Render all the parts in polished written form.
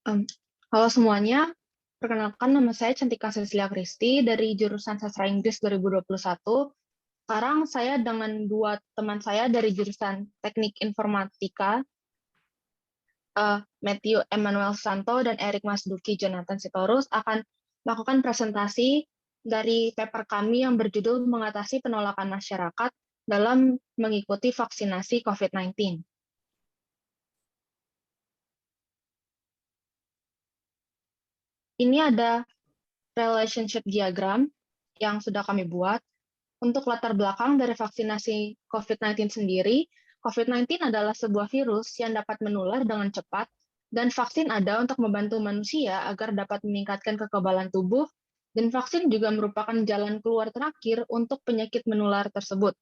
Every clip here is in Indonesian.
Mmm, Halo semuanya, perkenalkan nama saya Cantika Cecilia Christy dari jurusan Sastra Inggris 2021. Sekarang saya dengan dua teman saya dari jurusan Teknik Informatika, Matthew Emmanuel Santo dan Eric Masduki Jonathan Sitorus akan melakukan presentasi dari paper kami yang berjudul Mengatasi Penolakan Masyarakat dalam Mengikuti Vaksinasi COVID-19. Ini ada relationship diagram yang sudah kami buat. Untuk latar belakang dari vaksinasi COVID-19 sendiri, COVID-19 adalah sebuah virus yang dapat menular dengan cepat, dan vaksin ada untuk membantu manusia agar dapat meningkatkan kekebalan tubuh, dan vaksin juga merupakan jalan keluar terakhir untuk penyakit menular tersebut.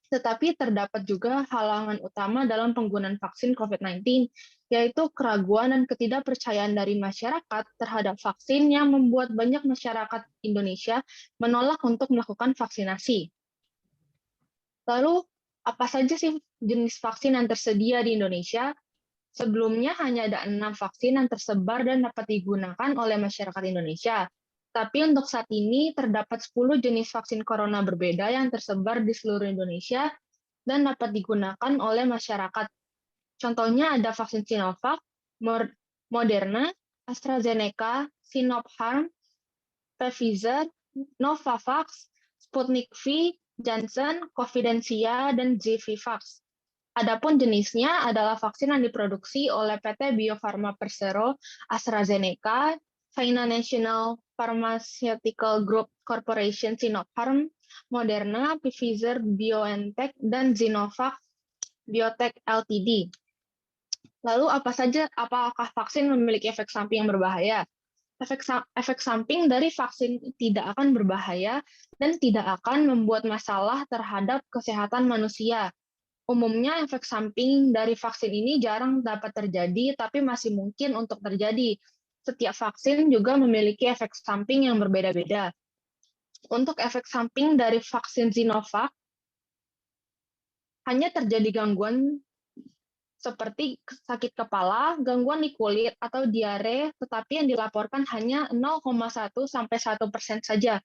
Tetapi terdapat juga halangan utama dalam penggunaan vaksin COVID-19, yaitu keraguan dan ketidakpercayaan dari masyarakat terhadap vaksin yang membuat banyak masyarakat Indonesia menolak untuk melakukan vaksinasi. Lalu, apa saja sih jenis vaksin yang tersedia di Indonesia? Sebelumnya hanya ada 6 vaksin yang tersebar dan dapat digunakan oleh masyarakat Indonesia. Tapi untuk saat ini terdapat 10 jenis vaksin corona berbeda yang tersebar di seluruh Indonesia dan dapat digunakan oleh masyarakat. Contohnya ada vaksin Sinovac, Moderna, AstraZeneca, Sinopharm, Pfizer, Novavax, Sputnik V, Janssen, Covidentia, dan Zivivax. Adapun jenisnya adalah vaksin yang diproduksi oleh PT Bio Farma Persero, AstraZeneca, China National Pharmaceutical Group Corporation Sinopharm, Moderna, Pfizer BioNTech, dan Sinovac Biotech Ltd. Lalu apakah vaksin memiliki efek samping yang berbahaya? Efek samping dari vaksin tidak akan berbahaya dan tidak akan membuat masalah terhadap kesehatan manusia. Umumnya efek samping dari vaksin ini jarang dapat terjadi, tapi masih mungkin untuk terjadi. Setiap vaksin juga memiliki efek samping yang berbeda-beda. Untuk efek samping dari vaksin Sinovac, hanya terjadi gangguan seperti sakit kepala, gangguan di kulit, atau diare, tetapi yang dilaporkan hanya 0,1-1% saja.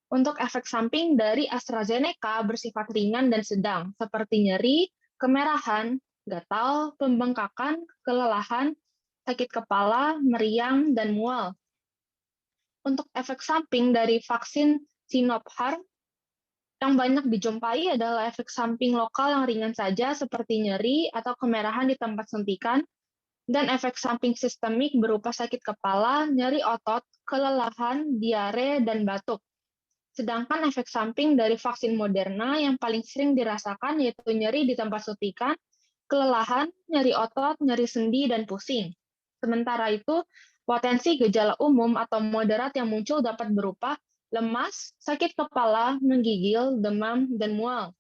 Untuk efek samping dari AstraZeneca bersifat ringan dan sedang, seperti nyeri, kemerahan, gatal, pembengkakan, kelelahan, sakit kepala, meriang, dan mual. Untuk efek samping dari vaksin Sinopharm, yang banyak dijumpai adalah efek samping lokal yang ringan saja, seperti nyeri atau kemerahan di tempat suntikan, dan efek samping sistemik berupa sakit kepala, nyeri otot, kelelahan, diare, dan batuk. Sedangkan efek samping dari vaksin Moderna yang paling sering dirasakan yaitu nyeri di tempat suntikan, kelelahan, nyeri otot, nyeri sendi, dan pusing. Sementara itu, potensi gejala umum atau moderat yang muncul dapat berupa lemas, sakit kepala, menggigil, demam, dan mual.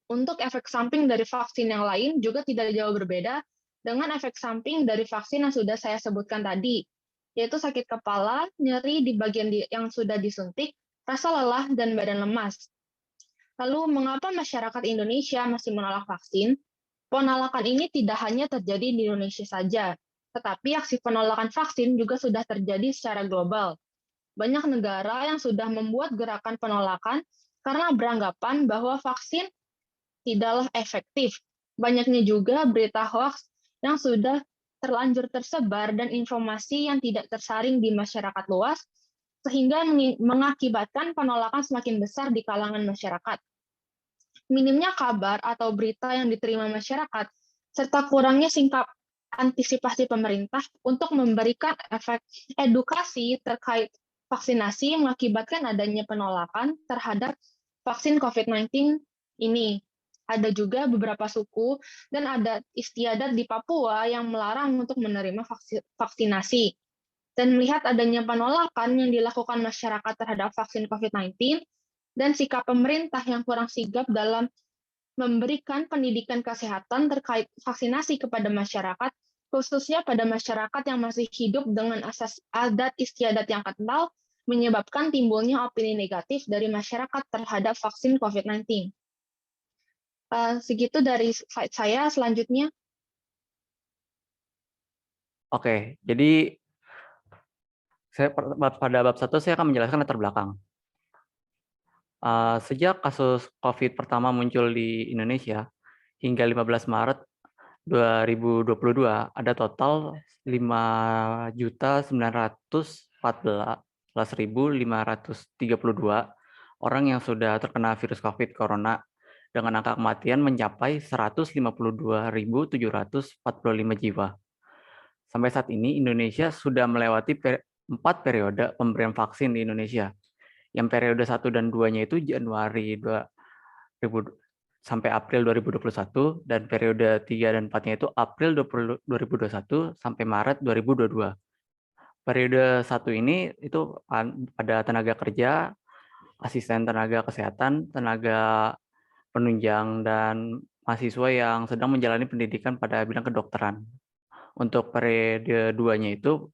Untuk efek samping dari vaksin yang lain juga tidak jauh berbeda dengan efek samping dari vaksin yang sudah saya sebutkan tadi, yaitu sakit kepala, nyeri di bagian yang sudah disuntik, rasa lelah, dan badan lemas. Lalu, mengapa masyarakat Indonesia masih menolak vaksin? Penolakan ini tidak hanya terjadi di Indonesia saja, tetapi aksi penolakan vaksin juga sudah terjadi secara global. Banyak negara yang sudah membuat gerakan penolakan karena beranggapan bahwa vaksin tidaklah efektif. Banyaknya juga berita hoax yang sudah terlanjur tersebar dan informasi yang tidak tersaring di masyarakat luas, sehingga mengakibatkan penolakan semakin besar di kalangan masyarakat. Minimnya kabar atau berita yang diterima masyarakat, serta kurangnya sikap antisipasi pemerintah untuk memberikan efek edukasi terkait vaksinasi mengakibatkan adanya penolakan terhadap vaksin COVID-19 ini. Ada juga beberapa suku dan adat istiadat di Papua yang melarang untuk menerima vaksinasi. Dan melihat adanya penolakan yang dilakukan masyarakat terhadap vaksin COVID-19 dan sikap pemerintah yang kurang sigap dalam memberikan pendidikan kesehatan terkait vaksinasi kepada masyarakat, khususnya pada masyarakat yang masih hidup dengan asas adat istiadat yang kental, menyebabkan timbulnya opini negatif dari masyarakat terhadap vaksin COVID-19. Segitu dari slide saya. Selanjutnya, Oke, jadi pada bab 1 saya akan menjelaskan latar belakang. Sejak kasus COVID pertama muncul di Indonesia hingga 15 Maret 2022, ada total 5.914.532 orang yang sudah terkena virus COVID corona dengan angka kematian mencapai 152.745 jiwa. Sampai saat ini Indonesia sudah melewati 4 periode pemberian vaksin di Indonesia. Yang periode 1 dan 2-nya itu Januari 2000 sampai April 2021, dan periode 3 dan 4-nya itu April 2021 sampai Maret 2022. Periode 1 ini itu pada tenaga kerja, asisten tenaga kesehatan, tenaga penunjang, dan mahasiswa yang sedang menjalani pendidikan pada bidang kedokteran. Untuk periode 2-nya itu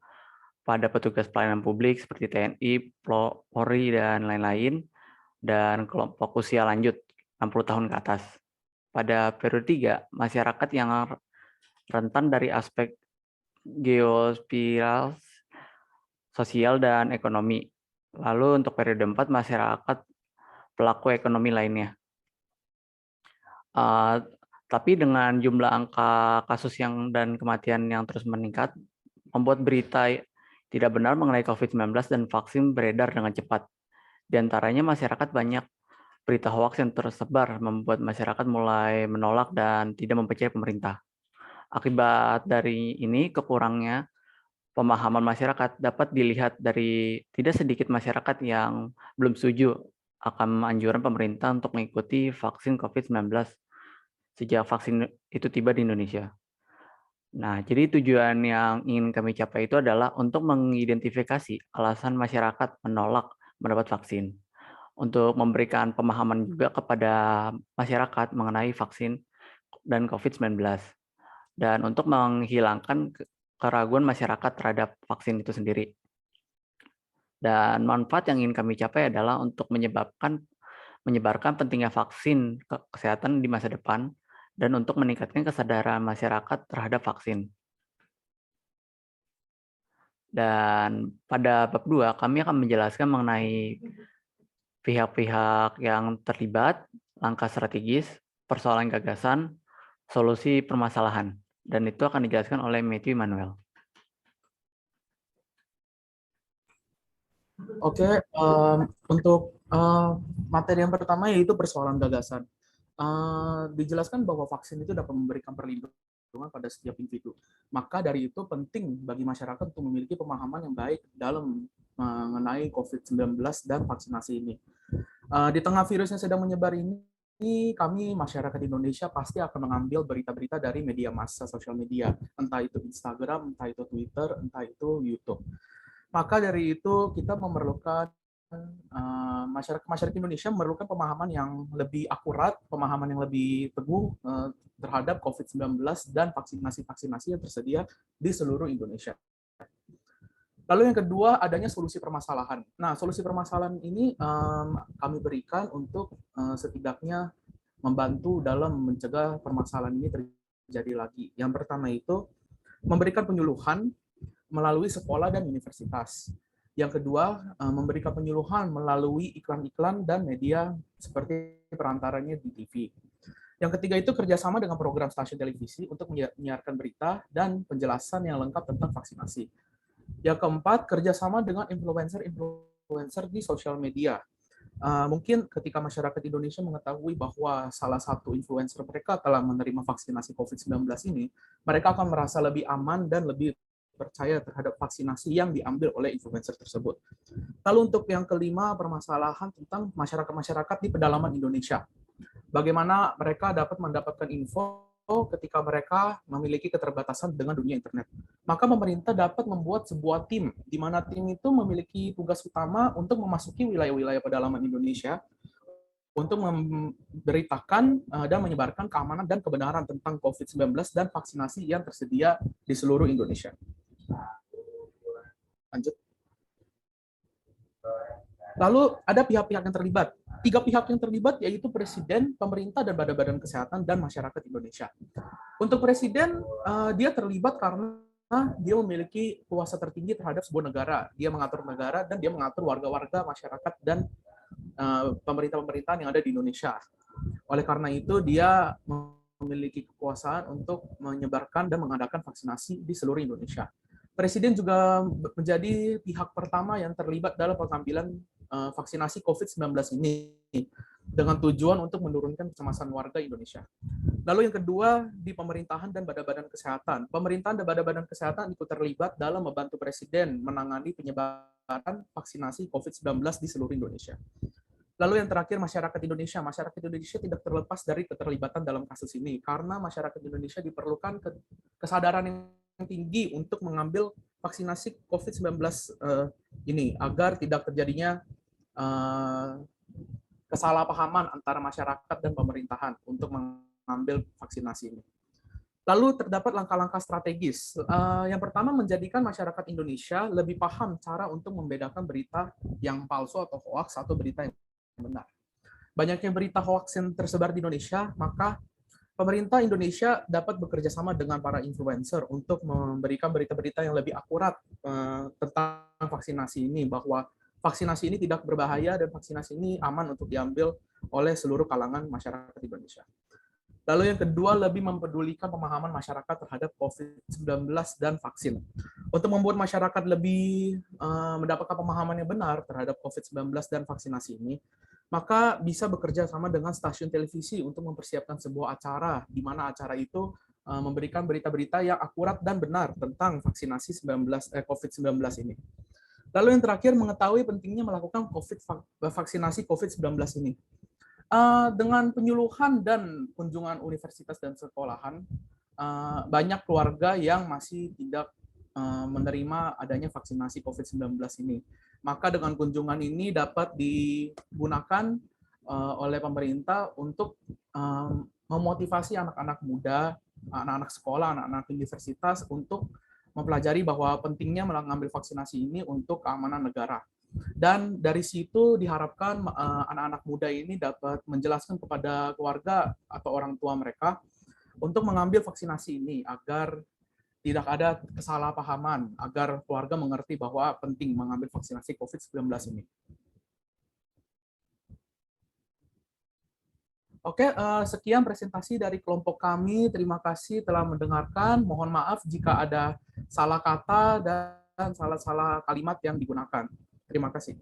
pada petugas pelayanan publik seperti TNI, Polri, dan lain-lain, dan kelompok usia lanjut 60 tahun ke atas. Pada periode 3, masyarakat yang rentan dari aspek geospasial, sosial, dan ekonomi. Lalu untuk periode 4, masyarakat pelaku ekonomi lainnya. Tapi dengan jumlah angka kasus dan kematian yang terus meningkat, membuat berita tidak benar mengenai COVID-19 dan vaksin beredar dengan cepat. Di antaranya masyarakat banyak berita hoaks yang tersebar, membuat masyarakat mulai menolak dan tidak mempercayai pemerintah. Akibat dari ini, kekurangnya pemahaman masyarakat dapat dilihat dari tidak sedikit masyarakat yang belum setuju akan anjuran pemerintah untuk mengikuti vaksin COVID-19 sejak vaksin itu tiba di Indonesia. Nah, jadi tujuan yang ingin kami capai itu adalah untuk mengidentifikasi alasan masyarakat menolak mendapat vaksin, untuk memberikan pemahaman juga kepada masyarakat mengenai vaksin dan COVID-19, dan untuk menghilangkan keraguan masyarakat terhadap vaksin itu sendiri. Dan manfaat yang ingin kami capai adalah untuk menyebarkan pentingnya vaksin kesehatan di masa depan, dan untuk meningkatkan kesadaran masyarakat terhadap vaksin. Dan pada bab 2, kami akan menjelaskan mengenai pihak-pihak yang terlibat, langkah strategis, persoalan gagasan, solusi permasalahan. Dan itu akan dijelaskan oleh Matthew Emmanuel. Oke, untuk materi yang pertama yaitu persoalan gagasan. Dijelaskan bahwa vaksin itu dapat memberikan perlindungan pada setiap individu. Maka dari itu penting bagi masyarakat untuk memiliki pemahaman yang baik dalam mengenai COVID-19 dan vaksinasi ini. Di tengah virus yang sedang menyebar ini, kami masyarakat Indonesia pasti akan mengambil berita-berita dari media massa sosial media, entah itu Instagram, entah itu Twitter, entah itu YouTube. Maka dari itu kita memerlukan masyarakat Indonesia memerlukan pemahaman yang lebih akurat, pemahaman yang lebih teguh terhadap COVID-19 dan vaksinasi-vaksinasi yang tersedia di seluruh Indonesia. Lalu yang kedua, adanya solusi permasalahan. Nah, solusi permasalahan ini kami berikan untuk setidaknya membantu dalam mencegah permasalahan ini terjadi lagi. Yang pertama itu memberikan penyuluhan melalui sekolah dan universitas. Yang kedua, memberikan penyuluhan melalui iklan-iklan dan media seperti perantaranya di TV. Yang ketiga itu kerjasama dengan program stasiun televisi untuk menyiarkan berita dan penjelasan yang lengkap tentang vaksinasi. Yang keempat, kerjasama dengan influencer di sosial media. Mungkin ketika masyarakat Indonesia mengetahui bahwa salah satu influencer mereka telah menerima vaksinasi COVID-19 ini, mereka akan merasa lebih aman dan lebih percaya terhadap vaksinasi yang diambil oleh influencer tersebut. Lalu untuk yang kelima, permasalahan tentang masyarakat-masyarakat di pedalaman Indonesia. Bagaimana mereka dapat mendapatkan info ketika mereka memiliki keterbatasan dengan dunia internet. Maka pemerintah dapat membuat sebuah tim, di mana tim itu memiliki tugas utama untuk memasuki wilayah-wilayah pedalaman Indonesia untuk memberitakan dan menyebarkan keamanan dan kebenaran tentang COVID-19 dan vaksinasi yang tersedia di seluruh Indonesia. Lanjut. Lalu ada pihak-pihak yang terlibat. 3 pihak yang terlibat yaitu Presiden, pemerintah, dan badan-badan kesehatan dan masyarakat Indonesia. Untuk Presiden, dia terlibat karena dia memiliki kuasa tertinggi terhadap sebuah negara. Dia mengatur negara dan dia mengatur warga-warga, masyarakat, dan pemerintah-pemerintahan yang ada di Indonesia. Oleh karena itu, dia memiliki kekuasaan untuk menyebarkan dan mengadakan vaksinasi di seluruh Indonesia. Presiden juga menjadi pihak pertama yang terlibat dalam pengambilan vaksinasi COVID-19 ini dengan tujuan untuk menurunkan kecemasan warga Indonesia. Lalu yang kedua, di pemerintahan dan badan-badan kesehatan. Pemerintahan dan badan-badan kesehatan ikut terlibat dalam membantu Presiden menangani penyebaran vaksinasi COVID-19 di seluruh Indonesia. Lalu yang terakhir, masyarakat Indonesia. Masyarakat Indonesia tidak terlepas dari keterlibatan dalam kasus ini, karena masyarakat Indonesia diperlukan kesadaran yang tinggi untuk mengambil vaksinasi COVID-19 ini, agar tidak terjadinya kesalahpahaman antara masyarakat dan pemerintahan untuk mengambil vaksinasi ini. Lalu terdapat langkah-langkah strategis. Yang pertama, menjadikan masyarakat Indonesia lebih paham cara untuk membedakan berita yang palsu atau hoax atau berita yang benar. Banyaknya berita hoax yang tersebar di Indonesia, maka pemerintah Indonesia dapat bekerja sama dengan para influencer untuk memberikan berita-berita yang lebih akurat tentang vaksinasi ini, bahwa vaksinasi ini tidak berbahaya dan vaksinasi ini aman untuk diambil oleh seluruh kalangan masyarakat Indonesia. Lalu yang kedua, lebih mempedulikan pemahaman masyarakat terhadap COVID-19 dan vaksin. Untuk membuat masyarakat lebih mendapatkan pemahaman yang benar terhadap COVID-19 dan vaksinasi ini, maka bisa bekerja sama dengan stasiun televisi untuk mempersiapkan sebuah acara, di mana acara itu memberikan berita-berita yang akurat dan benar tentang vaksinasi COVID-19 ini. Lalu yang terakhir, mengetahui pentingnya melakukan vaksinasi COVID-19 ini. Dengan penyuluhan dan kunjungan universitas dan sekolahan, banyak keluarga yang masih tidak menerima adanya vaksinasi COVID-19 ini. Maka dengan kunjungan ini dapat digunakan oleh pemerintah untuk memotivasi anak-anak muda, anak-anak sekolah, anak-anak universitas untuk mempelajari bahwa pentingnya mengambil vaksinasi ini untuk keamanan negara. Dan dari situ diharapkan anak-anak muda ini dapat menjelaskan kepada keluarga atau orang tua mereka untuk mengambil vaksinasi ini agar tidak ada kesalahpahaman, agar keluarga mengerti bahwa penting mengambil vaksinasi COVID-19 ini. Oke, sekian presentasi dari kelompok kami. Terima kasih telah mendengarkan. Mohon maaf jika ada salah kata dan salah-salah kalimat yang digunakan. Terima kasih.